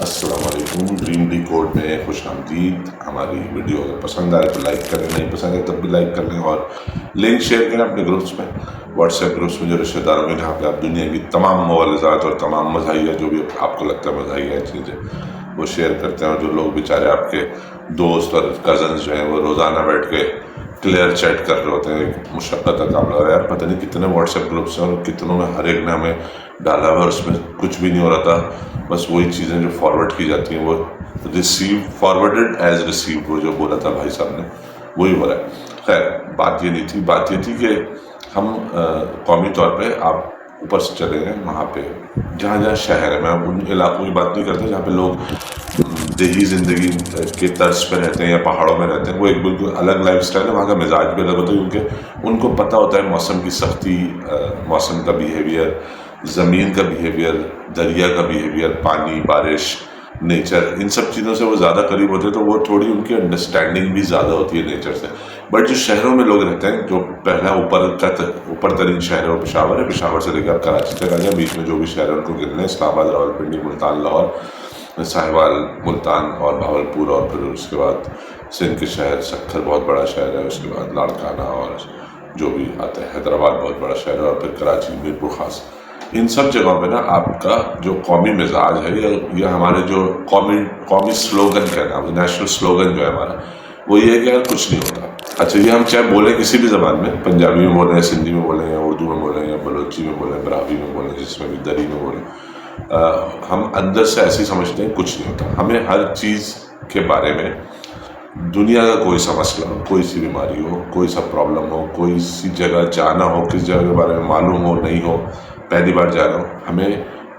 السلام علیکم، dream D code میں خوش آمدید۔ ہماری ویڈیو اگر پسند آئے تو لائک کریں، نہیں پسند ہے تب بھی لائک کر لیں، اور لنک شیئر کریں اپنے گروپس میں، واٹس ایپ گروپس میں جو رشتہ داروں میں، جہاں پہ آپ دنیا کی تمام مغالطات اور تمام مزاحیہ جو بھی آپ کو لگتا ہے مزاحیہ چیزیں وہ شیئر کرتے ہیں۔ اور جو لوگ بیچارے آپ کے دوست اور کزنز جو ہیں وہ روزانہ بیٹھ کے کلیئر چیٹ کر رہے ہوتے ہیں، ایک مشقت کا کام لگ رہا ہے یار، پتہ نہیں کتنے واٹس ایپ گروپس ہیں اور کتنوں میں ہر ایک نے ہمیں ڈالا ہوا، اور اس میں کچھ بھی نہیں ہو رہا تھا، بس وہی چیزیں جو فارورڈ کی جاتی ہیں وہ فارورڈڈ ایز ریسیوڈ، وہ جو بولا تھا بھائی صاحب نے وہی ہو رہا ہے۔ خیر، بات یہ نہیں تھی، بات یہ تھی کہ ہم قومی طور پہ آپ اوپر سے چلے گئے وہاں پہ جہاں جہاں شہر ہے، میں ان علاقوں کی بات نہیں کرتا جہاں پہ لوگ دیہی زندگی کے طرز پہ رہتے ہیں یا پہاڑوں میں رہتے ہیں، وہ ایک بالکل الگ لائف اسٹائل ہے، وہاں کا مزاج بھی الگ ہوتا ہے، کیونکہ ان کو پتہ ہوتا ہے موسم کی سختی، موسم کا بیہیویئر، زمین کا بیہیویئر، دریا کا بیہیویئر، پانی، بارش، نیچر، ان سب چیزوں سے وہ زیادہ قریب ہوتے ہیں، تو وہ تھوڑی ان کی انڈرسٹینڈنگ بھی زیادہ ہوتی ہے نیچر سے۔ بٹ جو شہروں میں لوگ رہتے ہیں، جو پہلا اوپر ترین شہر ہے وہ پشاور ہے، پشاور سے لے کر کراچی تک آ جائیں، بیچ میں جو بھی شہر ہے ان کو گرنا ہے، اسلام آباد، راولپنڈی، ملتان، لاہور، ساہیوال، ملتان اور بہاولپور، اور پھر اس کے بعد سندھ کے شہر، سکھر بہت بڑا شہر ہے، اس کے بعد لاڑکانہ اور جو بھی آتا ہے، حیدرآباد بہت بڑا شہر ہے، اور پھر کراچی، میرپور خاص۔ ان سب جگہوں پہ نا آپ کا جو قومی مزاج ہے یا ہمارے جو قومی سلوگن کا نام، نیشنل سلوگن جو ہے ہمارا، وہ یہ ہے کہ یار کچھ نہیں ہوتا۔ اچھا، یہ ہم چاہے بولیں کسی بھی زبان میں، پنجابی میں بولیں، سندھی میں بولیں، یا اردو میں بولیں، یا بلوچی میں بولیں، براوی میں بولیں، جس میں بھی دری میں بولیں، ہم اندر سے ایسے ہی سمجھتے ہیں کچھ نہیں ہوتا۔ ہمیں ہر چیز کے بارے میں، دنیا کا کوئی سا مسئلہ ہو، کوئی سی بیماری ہو، کوئی سا پرابلم ہو، کوئی سی جگہ جانا ہو، کس جگہ کے بارے میں معلوم ہو، نہیں ہو، پہلی بار جا رہا ہوں، ہمیں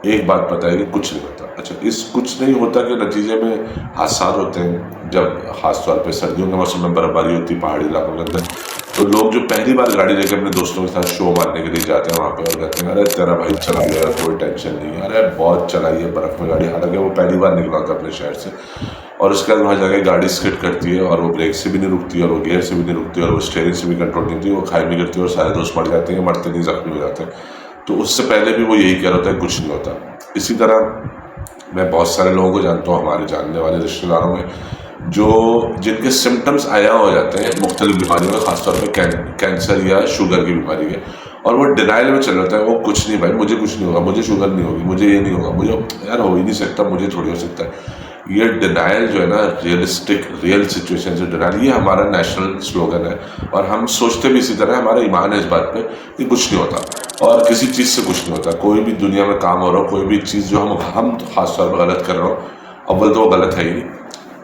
ایک بات پتہ ہے کہ کچھ نہیں ہوتا۔ اچھا، اس کچھ نہیں ہوتا کے نتیجے میں حادثات ہوتے ہیں، جب خاص طور پہ سردیوں کے موسم میں برف باری ہوتی ہے پہاڑی علاقوں کے اندر، تو لوگ جو پہلی بار گاڑی لے کے اپنے دوستوں کے ساتھ شو مارنے کے لیے جاتے ہیں وہاں پہ، اور کہتے ہیں ارے تیرا بھائی چلا لے گا، کوئی ٹینشن نہیں ہے، ارے بہت چلائی ہے برف میں گاڑی، حالانکہ وہ پہلی بار نکلا ہوتا اپنے شہر سے، اور اس کے بعد وہاں جا کے گاڑی اسکڈ کرتی ہے، اور وہ بریک سے بھی نہیں رکتی، اور وہ گیئر سے بھی نہیں رکتی، اور وہ اسٹیئرنگ سے بھی کنٹرول نہیں ہوتی، وہ کھائی بھی کرتی ہے، اور سارے دوست مر جاتے ہیں، مرتے نہیں زخمی ہو جاتے ہیں۔ تو اس سے پہلے بھی وہ یہی کہہ رہا ہوتا ہے کچھ نہیں ہوتا۔ اسی طرح میں بہت سارے لوگوں کو جانتا ہوں، ہمارے جاننے والے رشتہ داروں میں، جن کے سمٹمز عیاں ہو جاتے ہیں مختلف بیماریوں میں، خاص طور پہ کینسر یا شوگر کی بیماری کے، اور وہ ڈینائل میں چل رہتا ہے، وہ کچھ نہیں بھائی، مجھے کچھ نہیں ہوگا، مجھے شوگر نہیں ہوگی، مجھے یہ نہیں ہوگا، مجھے یار ہو ہی نہیں سکتا، مجھے تھوڑی ہو سکتا ہے۔ یہ ڈینائل جو ہے نا، ریئل سچویشن سے ڈینائل، یہ ہمارا نیشنل سلوگن ہے، اور ہم سوچتے بھی اسی طرح، ہمارا ایمان ہے اس بات پہ کہ کچھ نہیں ہوتا، اور کسی چیز سے کچھ نہیں ہوتا۔ کوئی بھی دنیا میں کام ہو رہا ہو، کوئی بھی چیز جو ہم خاص طور پر غلط کر رہے ہو، اول تو وہ غلط ہے ہی نہیں۔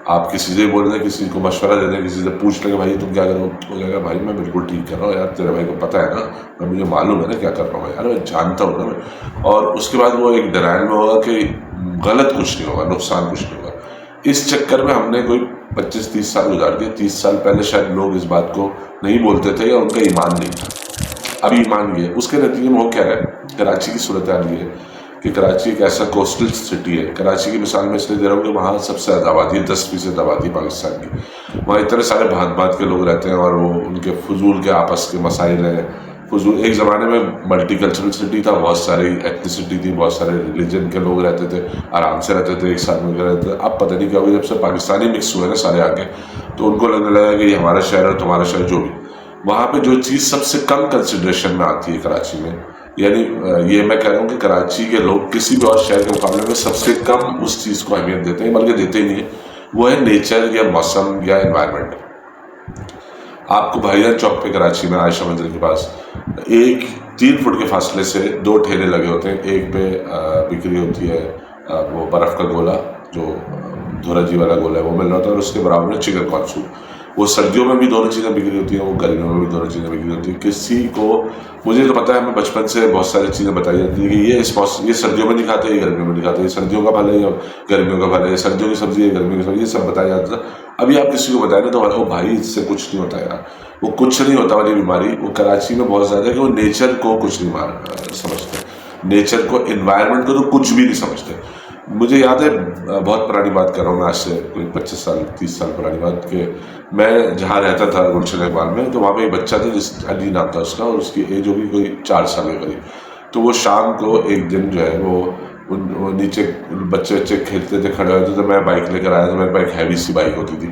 آپ کسی سے بول دیں، کسی کو مشورہ دے دیں، کسی سے پوچھ لیں کہ بھائی تم کیا کرو، وہ کہے گا بھائی میں بالکل ٹھیک کر رہا ہوں یار، تیرے بھائی کو پتہ ہے نا، مجھے معلوم ہے نا کیا کر رہا ہوں یار، میں جانتا ہوں نا میں۔ اور اس کے بعد وہ ایک ڈینائل میں ہوگا کہ غلط کچھ نہیں ہوگا، نقصان کچھ نہیں ہوگا۔ اس چکر میں ہم نے کوئی 25-30 سال گزار دیے۔ 30 سال پہلے شاید لوگ اس بات کو نہیں بولتے تھے، یا ان کا ایمان نہیں تھا، ابھی ایمان یہ ہے۔ اس کے نتیجے میں ہو کیا ہے، کراچی کی صورتحال یہ ہے کہ کراچی ایک ایسا کوسٹل سٹی ہے۔ کراچی کی مثال میں اس لیے دے رہا ہوں کہ وہاں سب سے زیادہ آبادی ہے، 10% آبادی پاکستان کی۔ وہاں اتنے سارے بھانت بھانت کے لوگ رہتے ہیں، اور وہ ان کے فضول کے آپس کے مسائل ہیں، فضول۔ ایک زمانے میں ملٹی کلچرل سٹی تھا، بہت ساری ایتھنیسٹی تھی، بہت سارے ریلیجن کے لوگ رہتے تھے، آرام سے رہتے تھے، ایک ساتھ مل کے رہتے تھے۔ اب پتہ نہیں کیا ہوا، جب سے پاکستانی مکس ہوئے نا سارے آگے، تو ان کو لگنے لگا کہ یہ ہمارا شہر ہے، تمہارا شہر، جو بھی۔ وہاں پہ جو چیز سب سے کم کنسیڈریشن میں آتی ہے کراچی میں، یعنی یہ میں کہہ رہا ہوں کہ کراچی کے لوگ کسی بھی اور شہر کے مقابلے میں سب سے کم اس چیز کو اہمیت دیتے ہیں، بلکہ دیتے ہی نہیں ہیں، وہ ہے نیچر یا موسم یا انوائرمنٹ۔ آپ کو بھائی جان چوک پہ کراچی میں عائشہ منزل کے پاس 3 فٹ کے فاصلے سے 2 ٹھیلے لگے ہوتے ہیں، ایک پہ بکری ہوتی ہے وہ برف کا گولا، جو دھورجی والا گولا ہے وہ مل رہا ہوتا ہے، اور اس کے برابر میں چکن کانسو۔ وہ سردیوں میں بھی دونوں چیزیں بکری ہوتی ہیں، وہ گرمیوں میں بھی دونوں چیزیں بکری ہوتی ہیں۔ کسی کو، مجھے تو پتہ ہے، ہمیں بچپن سے بہت ساری چیزیں بتائی جاتی ہیں کہ یہ سردیوں میں نہیں کھاتے، یہ گرمیوں میں نہیں کھاتے، یہ سردیوں کا پھل ہے، یہ گرمیوں کا پھل ہے، یہ سردیوں کی سبزی ہے، گرمیوں کی سبزی، یہ سب بتایا جاتا تھا۔ ابھی آپ کسی کو بتائیں نا تو وہ بھائی اس سے کچھ نہیں ہوتا یار، وہ کچھ نہیں ہوتا والی بیماری وہ کراچی میں بہت زیادہ ہے، کہ وہ نیچر کو کچھ نہیں سمجھتے، نیچر کو، انوائرمنٹ کو تو کچھ بھی نہیں سمجھتے۔ مجھے یاد ہے، بہت پرانی بات کر رہا ہوں میں، آج سے کوئی 25 سال 30 سال پرانی بات، کہ میں جہاں رہتا تھا گلشن اقبال میں، تو وہاں پہ ایک بچہ تھا جس علی نام تھا اس کا، اور اس کی ایج ہوگی کوئی 4 سال کے قریب۔ تو وہ شام کو ایک دن جو ہے وہ وہ نیچے بچے کھیلتے تھے کھڑے ہوتے تھے، میں بائک لے کر آیا تو میرے پاس ایک ہیوی سی بائک ہوتی تھی،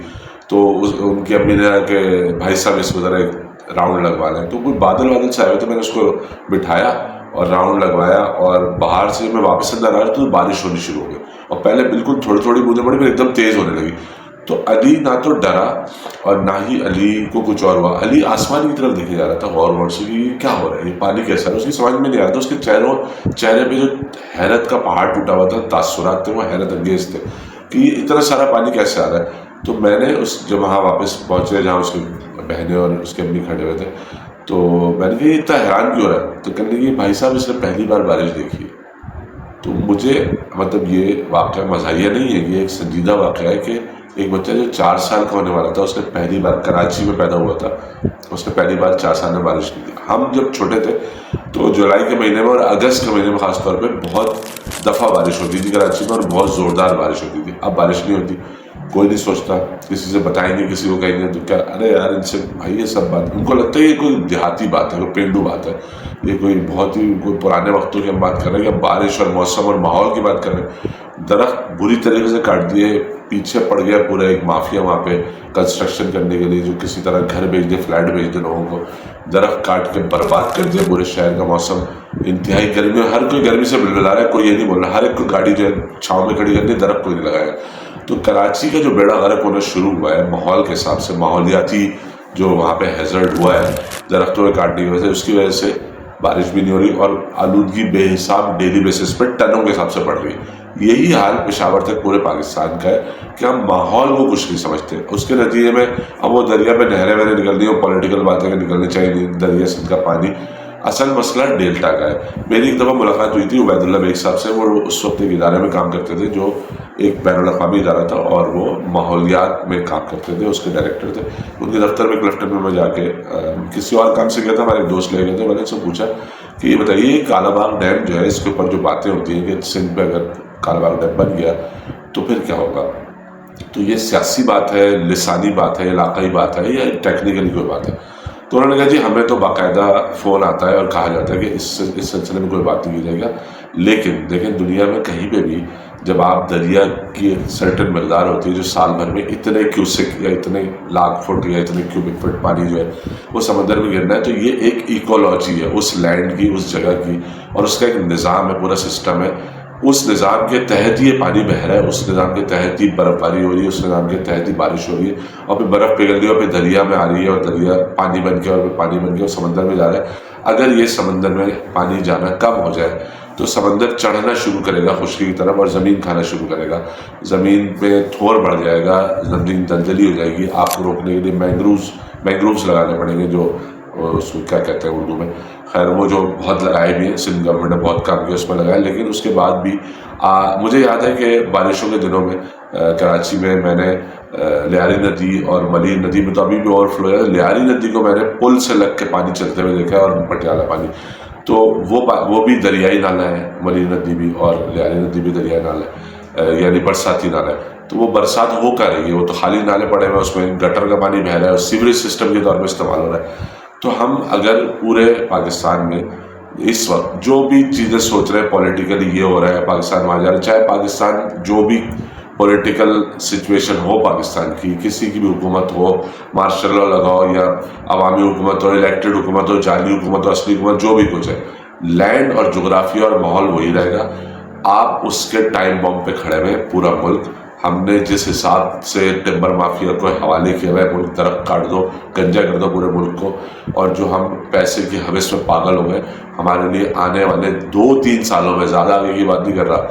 تو ان کی امی نے کہ بھائی صاحب اس کو ذرا ایک راؤنڈ لگوا لیں، تو کوئی بادل سے آئے ہوئے تھے، میں نے اس کو بٹھایا اور راؤنڈ لگوایا، اور باہر سے میں واپس اندر آ رہا تو بارش ہونی شروع ہو گئی، اور پہلے بالکل تھوڑی تھوڑی بوندیں پڑی، پھر ایک دم تیز ہونے لگی. تو علی نہ تو ڈرا اور نہ ہی علی کو کچھ اور ہوا. علی آسمان کی طرف دیکھے جا رہا تھا غور سے کہ یہ کیا ہو رہا ہے، یہ پانی کیسا ہے. اس کی سمجھ میں نہیں آیا تھا. اس کے چہرے پہ جو حیرت کا پہاڑ ٹوٹا ہوا تھا، تاثرات تھے وہ حیرت انگیز تھے کہ یہ اتنا سارا پانی کیسے آ رہا ہے. تو میں نے جب وہاں واپس پہنچے جہاں اس کی بہنیں اور اس کے امی کھڑے ہوئے تھے، تو میں نے کہا یہ اتنا حیران کیوں ہو رہا ہے. تو کہنے لگی بھائی صاحب اس نے پہلی بار بارش دیکھی ہے. تو مجھے مطلب یہ واقعہ مزاحیہ نہیں ہے، یہ ایک سنجیدہ واقعہ ہے کہ ایک بچہ جو 4 سال کا ہونے والا تھا، اس نے پہلی بار کراچی میں پیدا ہوا تھا، اس نے پہلی بار 4 سال میں بارش کی تھی. ہم جب چھوٹے تھے تو جولائی کے مہینے میں اور اگست کے مہینے میں خاص طور پہ بہت دفعہ بارش ہوتی تھی کراچی میں، اور بہت زوردار بارش ہوتی تھی. اب بارش نہیں ہوتی، کوئی نہیں سوچتا، کسی سے بتائیں گے، کسی کو کہیں گے تو کیا ارے یار ان سے بھائی یہ سب بات، ان کو لگتا ہے یہ کوئی دیہاتی بات ہے، کوئی پینڈو بات ہے، یہ کوئی بہت ہی کوئی پرانے وقتوں کی ہم بات کر رہے ہیں کہ ہم بارش اور موسم اور ماحول کی بات کر رہے ہیں. درخت بری طریقے سے کاٹ دیے، پیچھے پڑ گیا پورا ایک مافیا وہاں پہ کنسٹرکشن کرنے کے لیے، جو کسی طرح گھر بھیج دے، فلیٹ بھیج دے لوگوں کو. درخت کاٹ کے برباد کر دیا پورے شہر کا. موسم انتہائی گرمی، ہر کوئی گرمی سے بلبلا رہا ہے، کوئی یہ نہیں بول رہا، ہر ایک کو گاڑی جو ہے چھاؤں میں کھڑی کرنی، درخت کوئی نہیں لگایا. تو کراچی کا جو بیڑا غرق ہونا شروع ہوا ہے ماحول کے حساب سے، ماحولیاتی جو وہاں پہ ہیزرڈ ہوا ہے درختوں کے کاٹنے کی وجہ سے، اس کی وجہ سے بارش بھی نہیں ہو رہی، اور آلودگی بے حساب ڈیلی بیسس پہ ٹنوں کے حساب سے بڑھ رہی ہے. یہی حال پشاور تک پورے پاکستان کا ہے کہ ہم ماحول کو کچھ نہیں سمجھتے. اس کے نتیجے میں اب وہ دریا پہ نہریں وہریں نکل رہی ہیں، پولیٹیکل باتیں نکلنی چاہیے. دریا سندھ کا پانی، اصل مسئلہ ڈیلٹا کا ہے. میری ایک دفعہ ملاقات ہوئی تھی عبید اللہ بیگ صاحب سے، وہ اس وقت ایک ادارے میں کام کرتے تھے جو ایک بین الاقوامی ادارہ تھا، اور وہ ماحولیات میں کام کرتے تھے، اس کے ڈائریکٹر تھے. ان کے دفتر میں کلفٹر میں جا کے کسی اور کام سے گیا تھا، ہمارے دوست لے گئے تھے. میں نے ان سے پوچھا کہ یہ بتائیے کالا باغ ڈیم جو ہے، اس کے اوپر جو باتیں ہوتی ہیں کہ سندھ پہ اگر کالا باغ ڈیم بن گیا تو پھر کیا ہوگا، تو یہ سیاسی بات ہے، لسانی بات ہے، علاقائی بات ہے، یا ٹیکنیکلی کوئی بات ہے. تو انہوں نے کہا جی ہمیں تو باقاعدہ فون آتا ہے اور کہا جاتا ہے کہ اس سلسلے میں کوئی بات نہیں کی جائے گا. لیکن دیکھیں دنیا میں کہیں پہ بھی جب آپ دریا کی ایک سرٹن مقدار ہوتی ہے جو سال بھر میں اتنے کیوسک یا اتنے لاکھ فٹ یا اتنے کیوبک فٹ پانی جو ہے وہ سمندر میں گرنا ہے، تو یہ ایک ایکولوجی ہے اس لینڈ کی، اس جگہ کی، اور اس کا ایک نظام ہے، پورا سسٹم ہے. اس نظام کے تحت یہ پانی بہہ رہا ہے، اس نظام کے تحت ہی برف باری ہو رہی ہے، اس نظام کے تحت ہی بارش ہو رہی ہے، اور پھر برف پگھل رہی ہے اور پھر دریا میں آ رہی ہے، اور دریا پانی بن کے، اور پھر پانی بن کے اور سمندر میں جا رہا ہے. اگر یہ سمندر میں پانی جانا کم ہو جائے تو سمندر چڑھنا شروع کرے گا خشکی کی طرف، اور زمین کھانا شروع کرے گا، زمین پہ تھور بڑھ جائے گا، زمین دلدلی ہو جائے گی. آپ کو روکنے کے لیے مینگرووز لگانے پڑیں گے، جو اس کو کیا کہتے ہیں اردو میں، خیر وہ جو بہت لگائے بھی ہیں، سندھ گورنمنٹ نے بہت کام کیا اس میں لگائے. لیکن اس کے بعد بھی مجھے یاد ہے کہ بارشوں کے دنوں میں کراچی میں نے لیاری ندی اور ملیر ندی میں تو ابھی بھی اوور فلو ہے. لیاری ندی کو میں نے پل سے لگ کے پانی چلتے ہوئے دیکھا ہے، اور پٹیالہ پانی، تو وہ بھی دریائی نالہ ہے، ملیر ندی بھی اور لیاری ندی بھی دریائی نالہ ہے، یعنی برساتی نالہ ہے. تو وہ برسات ہو کر رہی ہے، وہ تو خالی نالے پڑے ہوئے، اس میں گٹر کا پانی بہہ رہا ہے اور سیوریج سسٹم کے طور پہ استعمال ہو رہا ہے. تو ہم اگر پورے پاکستان میں اس وقت جو بھی چیزیں سوچ رہے ہیں پولیٹیکلی یہ ہو رہا ہے، پاکستان وہاں جا رہا ہے، چاہے پاکستان جو بھی پولیٹیکل سچویشن ہو پاکستان کی، کسی کی بھی حکومت ہو، مارشل لا لگاؤ یا عوامی حکومت ہو، الیکٹڈ حکومت ہو، جعلی حکومت ہو، اصلی حکومت، جو بھی کچھ ہے، لینڈ اور جغرافیہ اور ماحول وہی رہے گا. آپ اس کے ٹائم بم پہ کھڑے ہوئے پورا ملک. ہم نے جس حساب سے ٹمبر مافیا کو حوالے کیا ہوا ہے، ملک درخت کاٹ دو، گنجا کر دو پورے ملک کو، اور جو ہم پیسے کی ہوس میں پاگل ہو گئے. ہمارے لیے آنے والے 2-3 سالوں میں، زیادہ آگے کی بات نہیں کر رہا،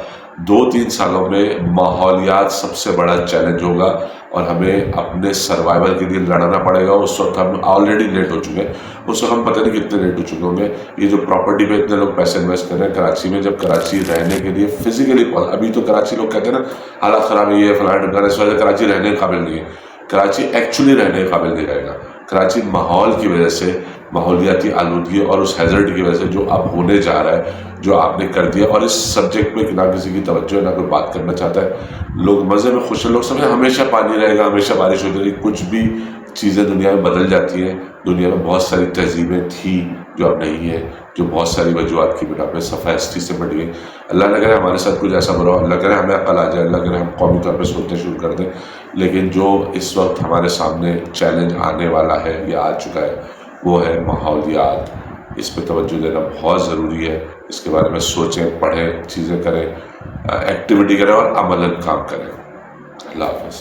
2-3 سالوں میں ماحولیات سب سے بڑا چیلنج ہوگا، اور ہمیں اپنے سروائیول کے لیے لڑنا پڑے گا. اس وقت ہم آلریڈی لیٹ ہو چکے ہیں، اس وقت ہم پتہ نہیں کتنے لیٹ ہو چکے ہوں گے. یہ جو پراپرٹی پہ اتنے لوگ پیسے انویسٹ کر رہے ہیں کراچی میں، جب کراچی رہنے کے لیے فزیکلی، ابھی تو کراچی لوگ کہتے ہیں نا حالات خراب ہے، یہ فلاں ڈھمکانا، اس وجہ کراچی رہنے کے قابل نہیں ہے. کراچی ایکچولی رہنے کے قابل نہیں رہے گا. کراچی ماحول کی وجہ سے ماحولیاتی آلودگی اور اس ہیزرڈ کی وجہ سے جو اب ہونے جا رہا ہے، جو آپ نے کر دیا، اور اس سبجیکٹ میں نہ کسی کی توجہ ہے، نہ کوئی بات کرنا چاہتا ہے، لوگ مزے میں خوش ہیں، لوگ سمجھیں ہمیشہ پانی رہے گا، ہمیشہ بارش ہوتی رہے گی. کچھ بھی چیزیں دنیا میں بدل جاتی ہیں. دنیا میں بہت ساری تہذیبیں تھیں جو اب نہیں ہیں، جو بہت ساری وجوہات کی بنا پہ صفحہ ہستی سے بٹ گئی. اللہ نہ کرے ہمارے ساتھ کچھ ایسا برا ہو، اللہ کرے ہمیں عقل آ جائے، اللہ کرے ہم قومی طور پہ سوچنا شروع کر دیں. لیکن جو اس وقت ہمارے سامنے چیلنج آنے والا ہے یا آ چکا ہے وہ ہے ماحولیات. اس پہ توجہ دینا بہت ضروری ہے. اس کے بارے میں سوچیں، پڑھیں، چیزیں کریں، ایکٹیویٹی کریں اور عملاً کام کریں. اللہ حافظ.